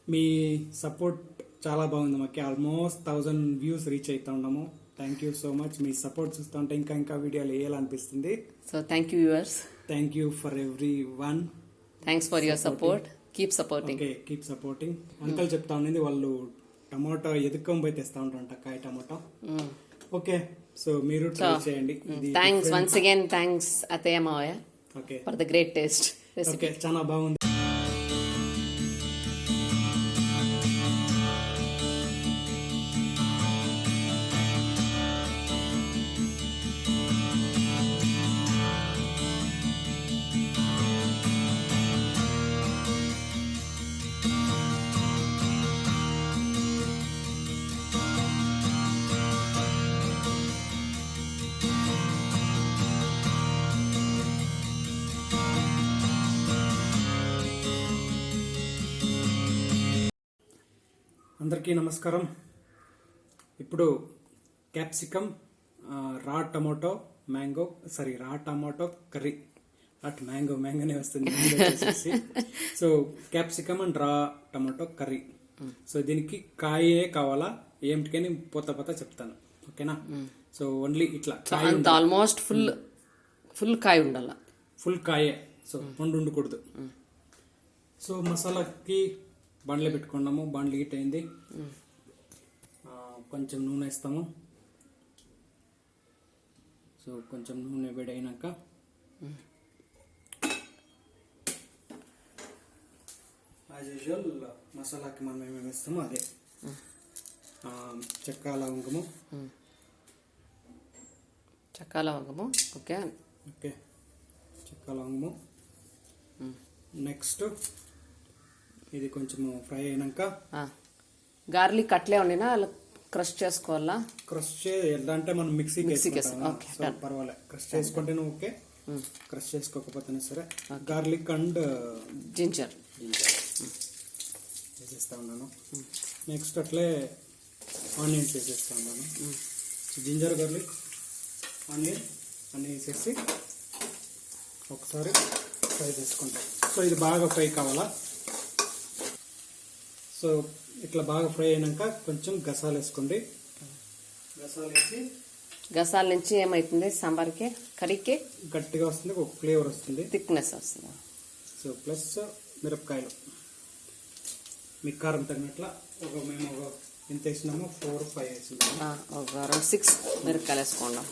మీ support చాలా బాగుంది. మాకు ఆల్మోస్ట్ 1000 వ్యూస్ రీచ్ అవుతా ఉన్నాము. Thank you so much. మీ సపోర్ట్ చూస్తుంటే ఇంకా వీడియోలు వేయాలనిపిస్తుంది. So thank you viewers. Thank you for everyone. Thanks for your support. Keep supporting. Okay, keep supporting. Uncle చెప్తా ఉండింది వాళ్ళు టమాటో ఎదుక్కొని పోయి తెస్తా ఉంటారంట, కాయ టమాటో. ఓకే, సో మీరు ట్రై చేయండి. Thanks once again. థ్యాంక్స్ అత్తయ్య మావయ్య okay for the great taste. Okay, చాలా బాగుంది. అందరికీ నమస్కారం. ఇప్పుడు క్యాప్సికమ్ రా టమాటో కర్రీ. అటు మ్యాంగోనే వస్తుంది. సో క్యాప్సికమ్ అండ్ రా టమాటో కర్రీ. సో దీనికి కాయే కావాలా ఏమిటికని పోత చెప్తాను. ఓకేనా? సో ఓన్లీ ఇట్లా ఆల్మోస్ట్ ఫుల్ కాయ ఉండాల. ఫుల్ కాయే. సో పండు ఉండకూడదు. సో మసాలాకి బండ్లే పెట్టుకున్నాము. బండ్లు హీట్ అయింది. కొంచెం నూనె వేస్తాము. సో కొంచెం నూనె వేడి అయినాక యాజ్ యూజువల్ మసాలాకి మనం ఏమేమి వేస్తామో అదే. చెక్క లవంగము. ఓకే ఓకే, చెక్క లవంగము. నెక్స్ట్ ఇది కొంచెం ఫ్రై అయినాక గార్లిక్ అట్లే ఉండినా క్రష్ చేసుకోవాలా? క్రష్ ఎలా అంటే మనం మిక్సీకి పర్వాలేదు. క్రష్ చేసుకుంటేనే ఓకే, క్రష్ చేసుకోకపోతేనే సరే. గార్లిక్ అండ్ జింజర్ వేసేస్తా ఉన్నాను. నెక్స్ట్ అట్లే ఆనియన్స్ వేసేస్తా ఉన్నాను. జింజర్, గార్లిక్, ఆనియన్ అన్నీ వేసేసి ఒకసారి ఫ్రై చేసుకుంటాం. సో ఇది బాగా ఫ్రై కావాలా. సో ఇట్లా బాగా ఫ్రై అయినాక కొంచెం గసాలు వేసుకోండి. గసాలు వేసి గసాల నుంచి ఏమైతుంది సాంబార్కి, కర్రీకి గట్టిగా వస్తుంది, ఒక ఫ్లేవర్ వస్తుంది, థిక్నెస్ వస్తుంది. సో ప్లస్ మిరపకాయలు మీ కారం తగినట్ల మేము ఎంత వేసినామో 4-5 వేసినాము. ఒక 6 మిరపకాయలు వేసుకుందాం.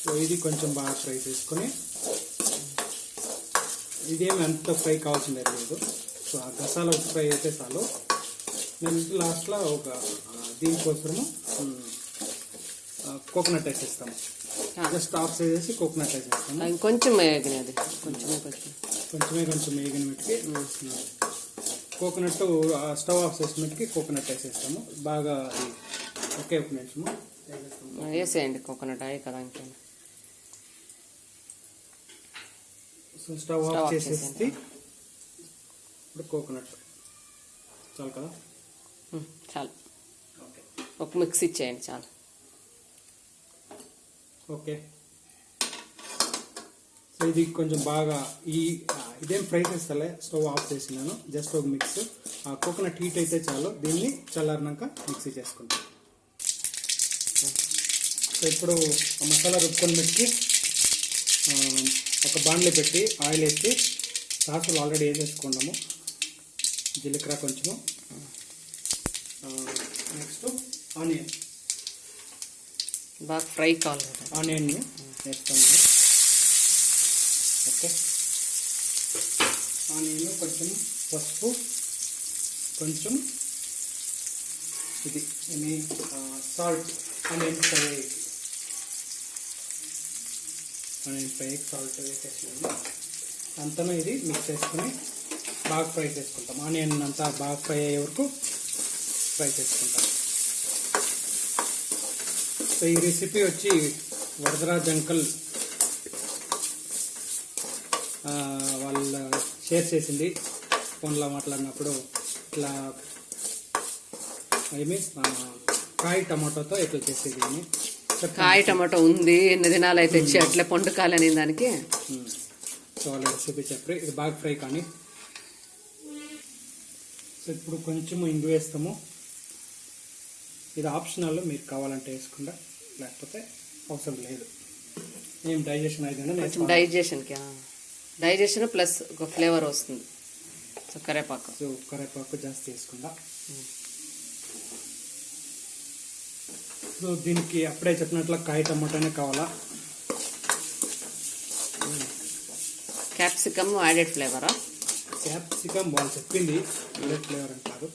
సో ఇది కొంచెం బాగా ఫ్రై చేసుకొని, ఇదేమి అంత ఫ్రై కావాల్సిందే లేదు. సో ఆ గసాల ఫ్రై అయితే చాలు. నేను లాస్ట్లో ఒక దీనికోసము కోకోనట్ వేసేస్తాము. జస్ట్ ఆఫ్ చేసేసి కోకోనట్ వేసేస్తాము. కొంచెం వేగిన మట్టికి కోకోనట్ స్టవ్ ఆఫ్ చేసిన మట్టికి కోకోనట్ వేసేస్తాము. బాగా ఒకే ఒక నిమిషము వేసేయండి. కోకోనట్ అయ్యి కదా ఇంకేం. సో స్టవ్ ఆఫ్ చేసేసి ఇప్పుడు కోకోనట్ చాలు కదా? చాలు. ఓకే, ఒక మిక్స్ ఇచ్చేయండి చాలు. ఓకే, సో ఇది కొంచెం బాగా ఇదేం ఫ్రై చేస్తలే, స్టవ్ ఆఫ్ చేసినాను. జస్ట్ ఒక మిక్స్. ఆ కోకోనట్ హీట్ అయితే చాలు. దీన్ని చల్లారినాక మిక్సీ చేసుకుంటాం. సో ఇప్పుడు మసాలా రుబ్బుకొని పెట్టి ఒక బాండ్లో పెట్టి ఆయిల్ వేసి సాసులు ఆల్రెడీ వేసేసుకున్నాము. జీలకర్ర కొంచెము. నెక్స్ట్ ఆనియన్ బాగా ఫ్రై కావాలి. ఆనియన్ వేస్తాము. ఓకే, ఆనియన్ కొంచెం పసుపు, కొంచెం ఇది సాల్ట్. ఆనియన్ ఫ్రైకి సాల్ట్ వేసేసినాము. అంతను ఇది మిక్స్ చేసుకుని బాగా ఫ్రై చేసుకుంటాం. ఆనియన్ అంతా బాగా ఫ్రై అయ్యే వరకు ఫ్రై చేసుకుంటాం. సో ఈ రెసిపీ వచ్చి వరదరాజ్ అంకల్ వాళ్ళు షేర్ చేసింది. ఫోన్లో మాట్లాడినప్పుడు ఇట్లా కాయ టమాటోతో ఇట్లా చేసేది అని. కాయ టమాటో ఉంది, ఎన్ని దినాలు అయితే తెచ్చి అట్లే పండుకాలని దానికి. సో వాళ్ళ రెసిపీ చెప్పి ఇది బాగా ఫ్రై కానీ. సో సో ఇప్పుడు కొంచెం ఇంగు వేస్తాము. ఇది ఆప్షనల్, మీకు కావాలంటే వేసుకుండా, లేకపోతే అవసరం లేదు. ఏం డైజెషన్ కొంచెం డైజెషన్ ప్లస్ ఒక ఫ్లేవర్ వస్తుంది. సో కరేపాకు. సో కరేపాకు జాస్తి వేసుకుండా. సో దీనికి అప్పుడే చెప్పినట్లు కాయ టమాటానే కావాలా. Capsicum added ఫ్లేవరా? క్యాప్సికమ్ వాళ్ళు చెప్పింది యాడెడ్ ఫ్లేవర్ అని కాదు,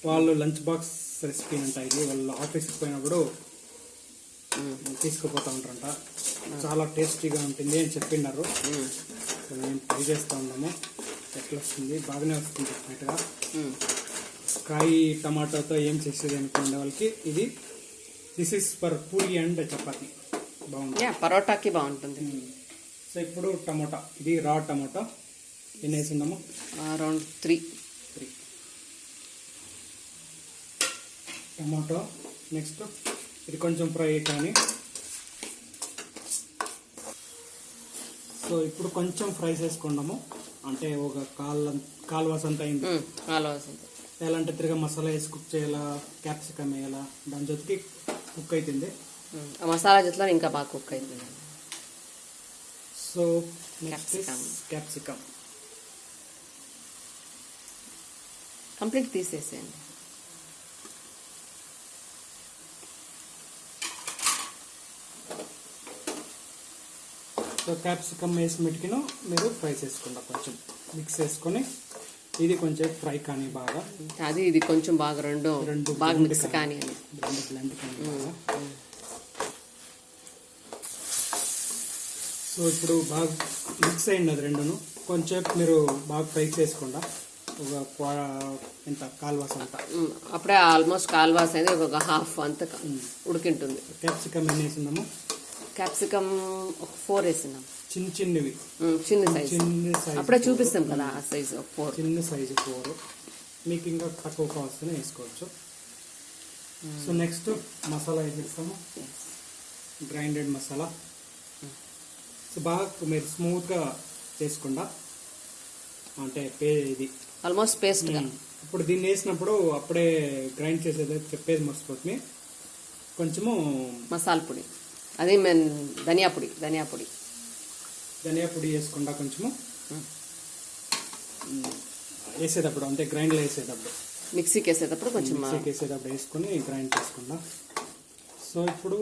వాళ్ళు లంచ్ బాక్స్ రెసిపీ అంట ఇది. వాళ్ళు ఆఫీస్కి పోయినప్పుడు తీసుకుపోతూ ఉంటారంట. చాలా టేస్టీగా ఉంటుంది అని చెప్పినారు. మేము ట్రై చేస్తూ ఉన్నాము, ఎట్లా వస్తుంది. బాగానే వస్తుంది డెఫినెట్గా. కాయ టమాటాతో ఏం చేసేది అనుకునే వాళ్ళకి ఇది this is for puri and chapati బాగుంటుంది. పరోటాకి బాగుంటుంది. సో ఇప్పుడు టమోటా, ఇది రా టమోటా ఎన్ని వేసిందాము? Around 3 tomato. నెక్స్ట్ ఇది కొంచెం ఫ్రై కానీ. సో ఇప్పుడు కొంచెం ఫ్రై చేసుకున్నాము, అంటే ఒక కాల్వాస్ అంతా అయింది. ఎలా అంటే తిరిగా మసాలా వేసి కుక్ చేయాలా, క్యాప్సికమ్ వేయాలా, దాని జొతికి కుక్ అవుతుంది. మసాలా జొత్తులో ఇంకా బాగా కుక్ అవుతుంది. సో క్యాప్సికమ్ కంప్లీట్ తీసేసేయండి. సో క్యాప్సికమ్ వేసి మెటికిన మీరు ఫ్రై చేసుకుంటా, కొంచెం మిక్స్ చేసుకొని. ఇది కొంచెం ఫ్రై కానీ బాగా, అది ఇది కొంచెం బాగా రెండు బాగా మిక్స్ కానీ, రెండు బ్లెండ్ కానీ బాగా. సో ఇప్పుడు బాగా మిక్స్ అయింది అది రెండును. కొంచెం మీరు బాగా ఫ్రై చేసుకుండా ఒక ఎంత కాల్వాస్ అంతా. అప్పుడే ఆల్మోస్ట్ కాల్వాస్ అయితే ఒక హాఫ్ అంతా ఉడికింటుంది. క్యాప్సికమ్ ఎన్ని వేసిందాము? క్యాప్సికమ్ ఒక 4 వేసినాం. చిన్నవి చిన్న సైజ్ అప్పుడే చూపిస్తాం కదా ఆ సైజ్. 4 చిన్న సైజు 4. మీకు ఇంకా తక్కువ కావాల్సిన వేసుకోవచ్చు. సో నెక్స్ట్ మసాలా వేసేస్తాము, గ్రైండెడ్ మసాలా. సో బాగా మీరు స్మూత్గా చేసుకుండా, అంటే ఇది ఆల్మోస్ట్ పేస్ట్. ఇప్పుడు దీన్ని వేసినప్పుడు అప్పుడే గ్రైండ్ చేసేది చెప్పేది మర్చిపోతుంది. కొంచెము మసాలా పొడి, అది ధనియా పొడి వేసుకుండా కొంచెము వేసేటప్పుడు, అంటే గ్రైండ్లో వేసేటప్పుడు, మిక్సీకి వేసేటప్పుడు కొంచెం వేసుకొని గ్రైండ్ చేసుకుందాం. సో ఇప్పుడు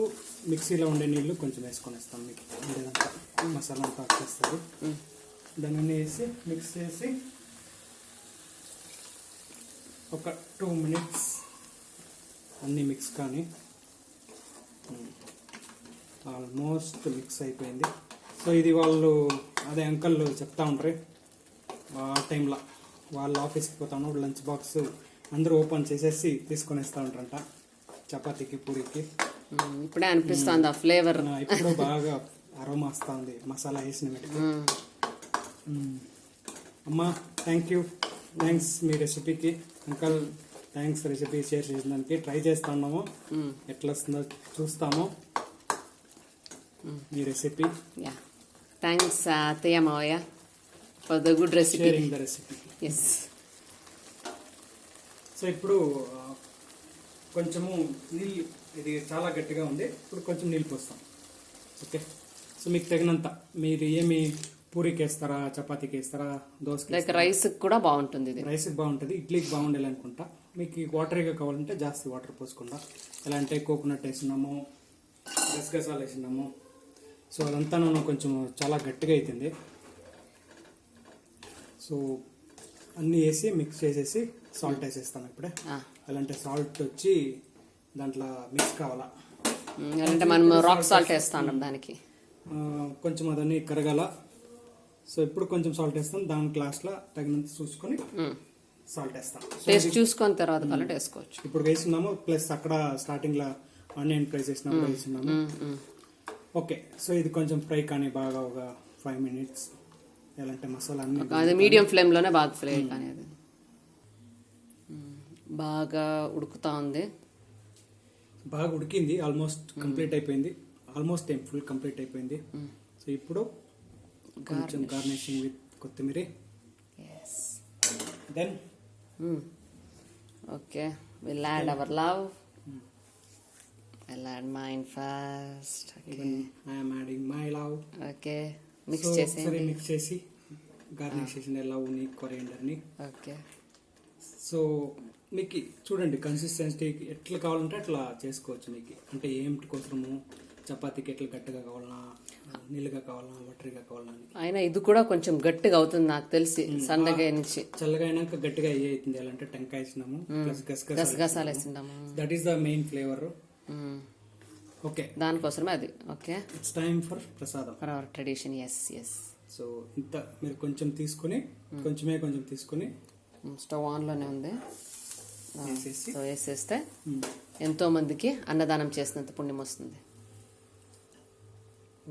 మిక్సీలో ఉండే నీళ్ళు కొంచెం వేసుకొని వేస్తాం. మీకు ఉండేదంతా మసాలా అంతా వచ్చేస్తుంది. దాన్ని వేసి మిక్స్ చేసి ఒక 2 minutes అన్నీ మిక్స్ కానీ. ఆల్మోస్ట్ మిక్స్ అయిపోయింది. సో ఇది వాళ్ళు అదే అంకల్ చెప్తా ఉంటారు, ఆ టైంలో వాళ్ళు ఆఫీస్కి పోతాను లంచ్ బాక్స్ అందరూ ఓపెన్ చేసేసి తీసుకొని వస్తూ ఉంటారంట చపాతీకి పూరికి. ఇప్పుడే అనిపిస్తుంది ఆ ఫ్లేవర్. ఇప్పుడు బాగా అరోమా వస్తూ ఉంది మసాలా వేసిన వెంటనే. అమ్మా థ్యాంక్స్ మీ రెసిపీకి. అంకల్ థ్యాంక్స్ రెసిపీ షేర్ చేసినందుకు. ట్రై చేస్తా ఉన్నాము, ఎట్లా వస్తుందో చూస్తాము మీ రెసిపీ. థ్యాంక్స్ అత్తయ్య మావయ్య for the good recipe, sharing the recipe. Yes. So ఇప్పుడు కొంచెము నీళ్ళు, ఇది చాలా గట్టిగా ఉంది, ఇప్పుడు కొంచెం నీళ్ళు పోస్తాం. ఓకే. సో మీకు తగినంత, మీరు ఏమి పూరికి వేస్తారా, చపాతీకి వేస్తారా, దోశకి, లైక్ రైస్కి కూడా బాగుంటుంది. ఇది రైస్కి బాగుంటుంది, ఇడ్లీకి బాగుండాలి అనుకుంటా. మీకు వాటరీగా కావాలంటే జాస్తి వాటర్ పోసుకుంటా. ఎలా అంటే కోకోనట్ వేసినాము, గసగసాలు వేసినాము. సో అదంతా కొంచెం చాలా గట్టిగా అవుతుంది. సో అన్నీ వేసి మిక్స్ చేసేసి సాల్ట్ వేసేస్తాం ఇప్పుడే. అలాంటే సాల్ట్ వచ్చి దాంట్లో మిక్స్ కావాలా, అంటే మనం రాక్ సాల్ట్ వేస్తాం దానికి. కొంచెం అదన్నీ కరగాల. సో ఇప్పుడు కొంచెం సాల్ట్ వేస్తాం, దాని గ్లాస్లో తగినంత చూసుకొని సాల్ట్ వేస్తాం. టేస్ట్ చూసుకొని తర్వాత కలర్ వేసుకోవచ్చు. ఇప్పుడు వేసినాము, ప్లస్ అక్కడ స్టార్టింగ్లో ఆనియన్ ఫ్రై చేసినప్పుడు వేసినాము. ఓకే. సో ఇది కొంచెం ఫ్రై కానీ బాగా ఒక 5 minutes. ఎలాంటి మసాలా అన్ని మీడియం ఫ్లేమ్లోనే బాగా ఫ్రై కానీ, అది బాగా ఉడుకుతా ఉంది. బాగా ఉడికింది, ఆల్మోస్ట్ కంప్లీట్ అయిపోయింది. ఆల్మోస్ట్ ఫుల్ కంప్లీట్ అయిపోయింది. సో ఇప్పుడు కొంచెం గార్నిషింగ్ విత్ కొత్తిమీర. Then Okay, we'll add our love. I'll add mine first. Okay. Even I'm adding my love. Okay. Mix so ఒకసారి చేసేయండి. మిక్స్ చేసి గార్నిష్ చేసిన లవ్ని కొరియండర్ని. Okay. సో మీకు చూడండి కన్సిస్టెన్సీ ఎట్లా కావాలంటే అట్లా చేసుకోవచ్చు మీకు. అంటే ఏమిటి కోసము చపాతీకి ఎట్లా గట్టిగా కావాలన్నా, నీళ్ళగా కావాలన్నా, వాటరీగా కావాలన్నా అని. అయినా ఇది కూడా కొంచెం గట్టిగా అవుతుంది నాకు తెలిసి సందగా నుంచి. చల్లగా అయినాక గట్టిగా ఏ అవుతుంది అంటే టెంకాయ వేసినాము ప్లస్ గసగసాలు వేసిందాము. That is the main flavour. Okay, దానికోసమే అది. Okay, it's time for prasadam for our tradition. Yes yes. So ఇంత మీరు కొంచెం తీసుకుని కొంచెం తీసుకుని స్టవ్ ఆన్లోనే ఉంది. వేసేసి సో వేసేస్తే ఎంతో మందికి అన్నదానం చేసినంత పుణ్యం వస్తుంది.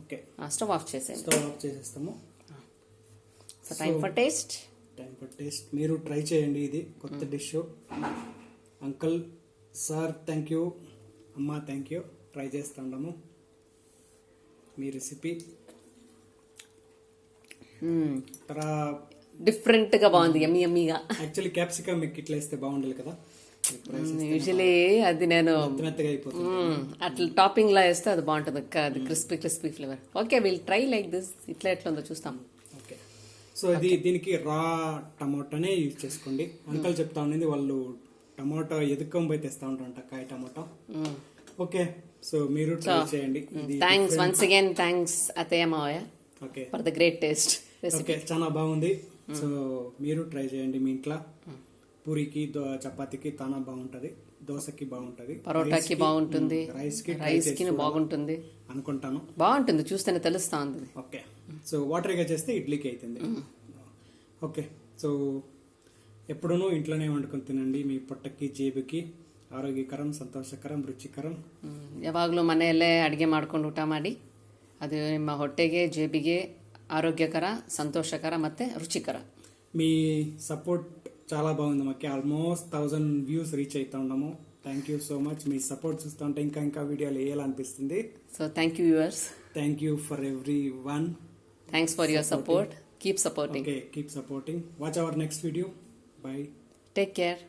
ఓకే, స్టవ్ ఆఫ్ చేసేయండి. స్టవ్ ఆఫ్ చేసేస్తాము. So time for taste. మీరు ట్రై చేయండి, ఇది కొత్త dish. Uncle, sir thank you, అమ్మ థ్యాంక్ యూ. ట్రై చేస్తాము మీ రెసిపీ. డిఫరెంట్ గా బాగుంది, ఎమ్మి ఎమ్మిగా. యాక్చువల్లీ క్యాప్సికమ్ మీకు ఇట్లా వేస్తే బాగుండాలి కదా. యూజువలీ అది నేను మెత్తగా అయిపోతుంది. అట్లా టాపింగ్ లా వేస్తే అది బాగుంటుంది, అది crispy flavour. Okay, will try like this. ఇట్లా ఎట్లా ఉందో చూస్తాం. ఓకే, సో ఇది దీనికి రా టమాటోనే యూజ్ చేసుకోండి. అంకల్ చెప్తా ఉండేది వాళ్ళు టమాటో ఎదుక్కొని పోయి తెస్తా ఉంటారంట, కాయ టమాటో. ఓకే, సో మీరు ట్రై చేయండి. థ్యాంక్స్ వన్స్ అగైన్, థ్యాంక్స్ అత్తయ్య మావయ్య okay for the great taste. Okay, చాలా బాగుంది. సో మీరు ట్రై చేయండి మీ ఇంట్లో. పూరికి చపాతీకి తానా బాగుంటది, దోశకి బాగుంటది, పరోటాకి బాగుంటుంది, రైస్ కి బాగుంటుంది అనుకుంటాను. బాగుంటుంది, చూస్తేనే తెలుస్తా ఉంది. ఓకే, సో వాటర్గా చేస్తే ఇడ్లీకి అవుతుంది. ఓకే, సో ఎప్పుడూ ఇంట్లోనే వండుకొని తినండి. మీ పొట్టకి ಜೇಬಿಗೆ ಆರೋಗ್ಯಕರಂ, ಸಂತೋಷಕರಂ, ರುಚಿಕರಂ. ಯಾವಾಗಲೂ ಮನೆಯಲ್ಲೇ ಅಡುಗೆ ಮಾಡ್ಕೊಂಡು ಊಟ ಮಾಡಿ, ಅದು ನಿಮ್ಮ ಹೊಟ್ಟೆಗೆ ಜೇಬಿಗೆ ఆరోగ్యకర, సంతోషకర ಮತ್ತೆ రుచికర. మీ సపోర్ట్ చాలా బాగుంది మాకు. ఆల్మోస్ట్ 1000 వ్యూస్ రీచ్ అవుతా ఉన్నాము. Thank you so much. మీ సపోర్ట్ చూస్తూ ఉంటే ఇంకా వీడియోలు వేయాలనిపిస్తుంది. So thank you viewers. Thank you for everyone. Thanks for your support. Keep supporting. Okay, keep supporting. Watch our next video. Bye. Take care.